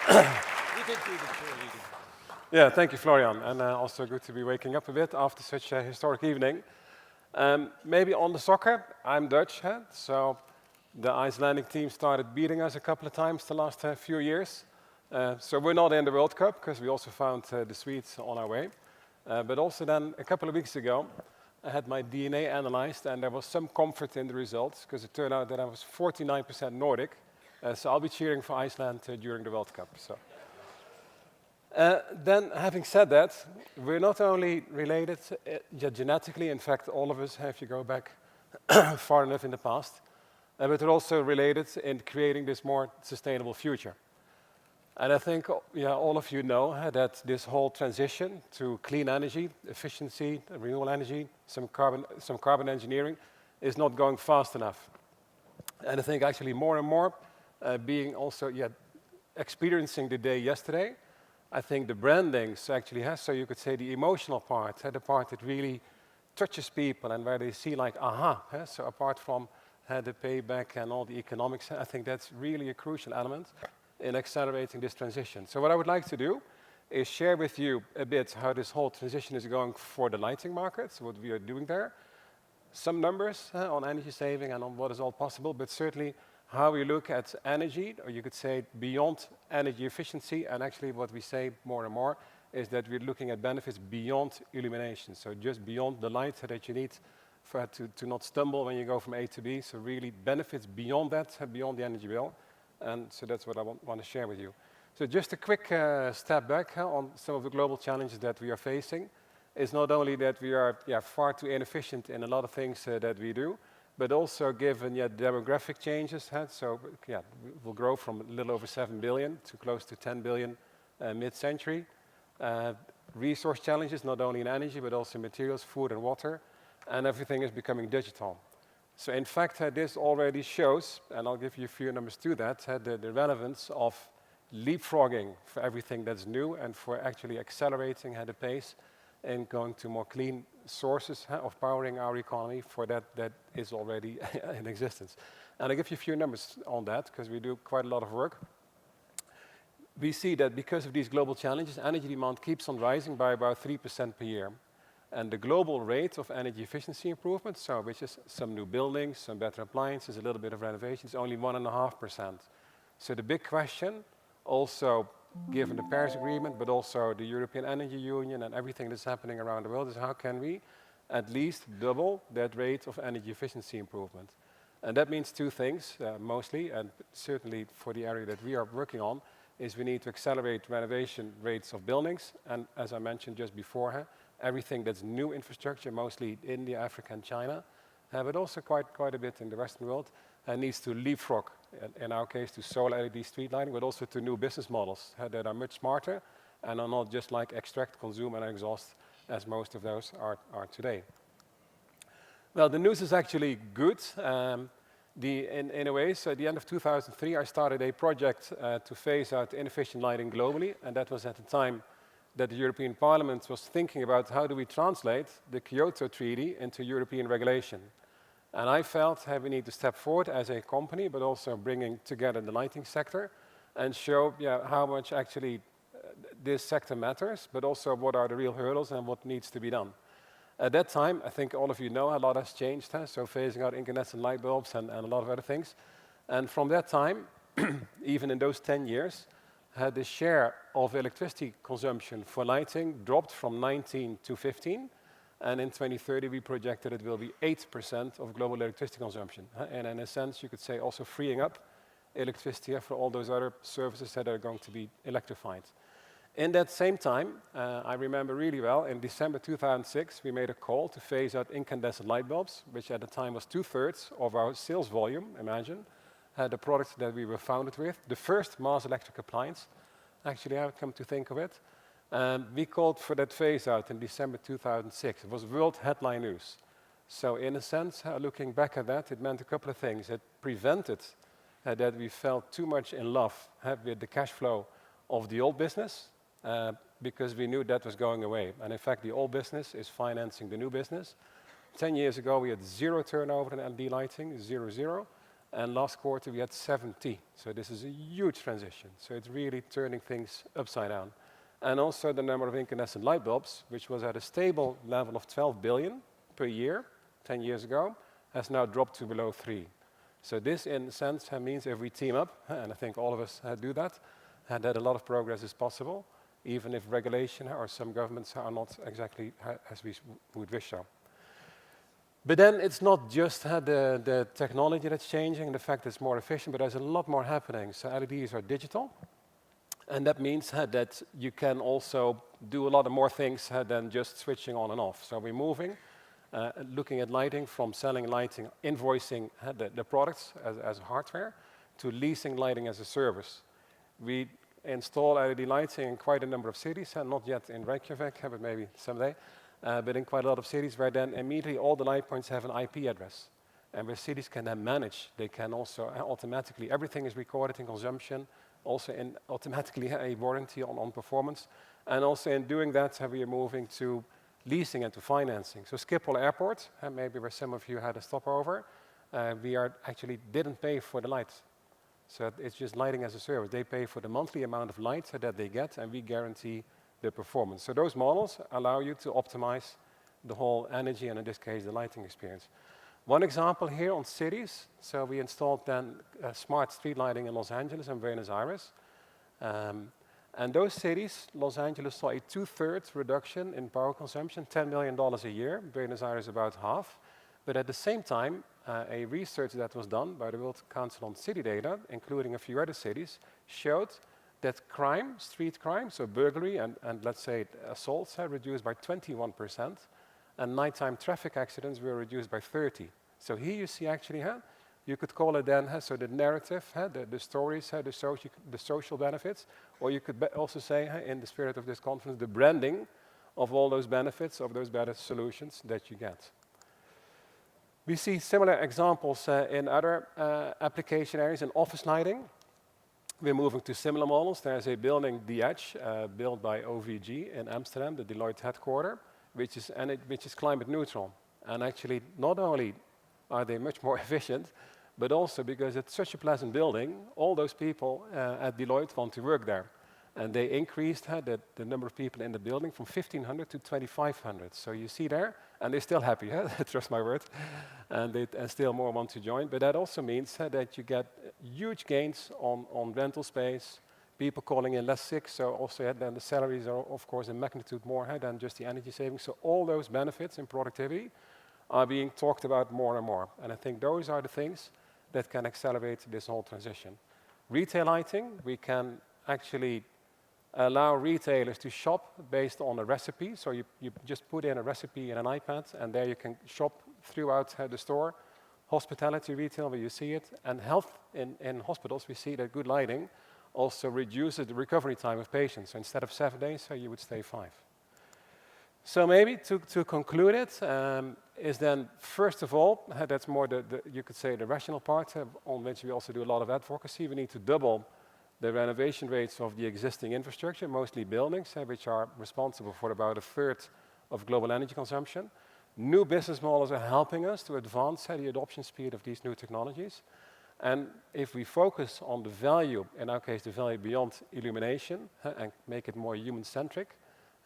You can do the cheerleading. Yeah, thank you, Florian, and also good to be waking up a bit after such a historic evening. Maybe on the soccer, I'm Dutch, huh? So the Icelandic team started beating us a couple of times the last few years. So we're not in the World Cup because we also found the Swedes on our way. But also then a couple of weeks ago, I had my DNA analyzed and there was some comfort in the results because it turned out that I was 49% Nordic. So I'll be cheering for Iceland during the World Cup. So. Then, having said that, we're not only related genetically, in fact, all of us, if you go back far enough in the past, but we're also related in creating this more sustainable future. And I think all of you know that this whole transition to clean energy, efficiency, renewable energy, some carbon engineering, is not going fast enough. And I think actually more and more, being also experiencing the day yesterday, I think the brandings actually has, so you could say the emotional part, the part that really touches people and where they see like, aha, so apart from the payback and all the economics, I think that's really a crucial element in accelerating this transition. So what I would like to do is share with you a bit how this whole transition is going for the lighting market, so what we are doing there. Some numbers on energy saving and on what is all possible, but certainly how we look at energy, or you could say beyond energy efficiency, and actually what we say more and more is that we're looking at benefits beyond illumination, so just beyond the light that you need for to not stumble when you go from A to B, so really benefits beyond that, beyond the energy bill, and so that's what I want to share with you. So just a quick step back on some of the global challenges that we are facing. It's not only that we are far too inefficient in a lot of things that we do, but also given demographic changes, so we'll grow from a little over 7 billion to close to 10 billion mid-century. Resource challenges, not only in energy, but also in materials, food and water, and everything is becoming digital. So in fact, this already shows, and I'll give you a few numbers to that, the relevance of leapfrogging for everything that's new and for actually accelerating the pace and going to more clean sources of powering our economy for that is already in existence. And I'll give you a few numbers on that because we do quite a lot of work. We see that because of these global challenges, energy demand keeps on rising by about 3% per year. And the global rate of energy efficiency improvement, so which is some new buildings, some better appliances, a little bit of renovation, is only 1.5%. So the big question, also given the Paris Agreement, but also the European Energy Union and everything that's happening around the world, is how can we at least double that rate of energy efficiency improvement? And that means two things, mostly, and certainly for the area that we are working on, is we need to accelerate renovation rates of buildings, and as I mentioned just before, everything that's new infrastructure, mostly India, Africa, and China, but also quite a bit in the Western world, needs to leapfrog, in our case, to solar LED street lighting, but also to new business models that are much smarter and are not just like extract, consume, and exhaust, as most of those are today. Well, the news is actually good. In a way, so at the end of 2003, I started a project to phase out inefficient lighting globally, and that was at the time that the European Parliament was thinking about how do we translate the Kyoto Treaty into European regulation. And I felt we need to step forward as a company, but also bringing together the lighting sector and show how much actually this sector matters, but also what are the real hurdles and what needs to be done. At that time, I think all of you know a lot has changed, so phasing out incandescent light bulbs and a lot of other things. And from that time, even in those 10 years, the share of electricity consumption for lighting dropped from 19 to 15. And in 2030, we projected it will be 8% of global electricity consumption. And in a sense, you could say also freeing up electricity for all those other services that are going to be electrified. In that same time, I remember really well, in December 2006, we made a call to phase out incandescent light bulbs, which at the time was 2/3 of our sales volume, imagine, the products that we were founded with, the first mass electric appliance, actually, I would come to think of it. We called for that phase out in December 2006. It was world headline news. So in a sense, looking back at that, it meant a couple of things. It prevented that we fell too much in love with the cash flow of the old business, because we knew that was going away. And in fact, the old business is financing the new business. 10 years ago, we had 0 turnover in LED lighting, 0. and last quarter we had 70. So this is a huge transition. So it's really turning things upside down. And also the number of incandescent light bulbs, which was at a stable level of 12 billion per year 10 years ago, has now dropped to below 3. So this, in a sense, means if we team up, and I think all of us do that, and that a lot of progress is possible, even if regulation or some governments are not exactly as we would wish so. But then it's not just the technology that's changing, the fact it's more efficient, but there's a lot more happening. So LEDs are digital, and that means that you can also do a lot of more things than just switching on and off. So we're moving, looking at lighting from selling lighting, invoicing the products as hardware, to leasing lighting as a service. We install LED lighting in quite a number of cities, and not yet in Reykjavik, but maybe someday. But in quite a lot of cities where then immediately all the light points have an IP address. And where cities can then manage, they can also automatically, everything is recorded in consumption, also in automatically a warranty on performance. And also in doing that, we are moving to leasing and to financing. So Schiphol Airport, maybe where some of you had a stopover, we actually didn't pay for the lights. So it's just lighting as a service. They pay for the monthly amount of light that they get, and we guarantee the performance. So those models allow you to optimize the whole energy, and in this case, the lighting experience. One example here on cities. So we installed then smart street lighting in Los Angeles and Buenos Aires. And those cities, Los Angeles saw a 2/3 reduction in power consumption, $10 million a year. Buenos Aires about half. But at the same time, a research that was done by the World Council on City Data, including a few other cities, showed that crime, street crime, so burglary and let's say assaults, are reduced by 21%, and nighttime traffic accidents were reduced by 30%. So here you see actually, you could call it then, so the narrative, the stories, the social benefits, or you could also say, in the spirit of this conference, the branding of all those benefits, of those better solutions that you get. We see similar examples in other application areas. In office lighting, we're moving to similar models. There's a building, The Edge, built by OVG in Amsterdam, the Deloitte headquarter, which is climate neutral. And actually, not only are they much more efficient, but also because it's such a pleasant building, all those people at Deloitte want to work there. And they increased the number of people in the building from 1,500 to 2,500. So you see there, and they're still happy, trust my word, and still more want to join. But that also means that you get huge gains on rental space, people calling in less sick, so also then the salaries are, of course, in magnitude more than just the energy savings. So all those benefits in productivity are being talked about more and more. And I think those are the things that can accelerate this whole transition. Retail lighting, we can actually allow retailers to shop based on a recipe. So you just put in a recipe in an iPad, and there you can shop throughout the store. Hospitality retail, where you see it, and health in hospitals, we see that good lighting also reduces the recovery time of patients. So instead of 7 days, you would stay 5. So maybe to conclude it, is then, first of all, that's more you could say the rational part, on which we also do a lot of advocacy. We need to double the renovation rates of the existing infrastructure, mostly buildings, which are responsible for about 1/3 of global energy consumption. New business models are helping us to advance the adoption speed of these new technologies. And if we focus on the value, in our case, the value beyond illumination, and make it more human-centric,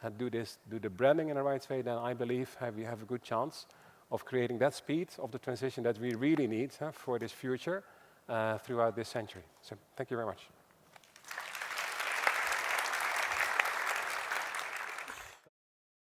and do the branding in the right way, then I believe we have a good chance of creating that speed of the transition that we really need for this future throughout this century. So thank you very much.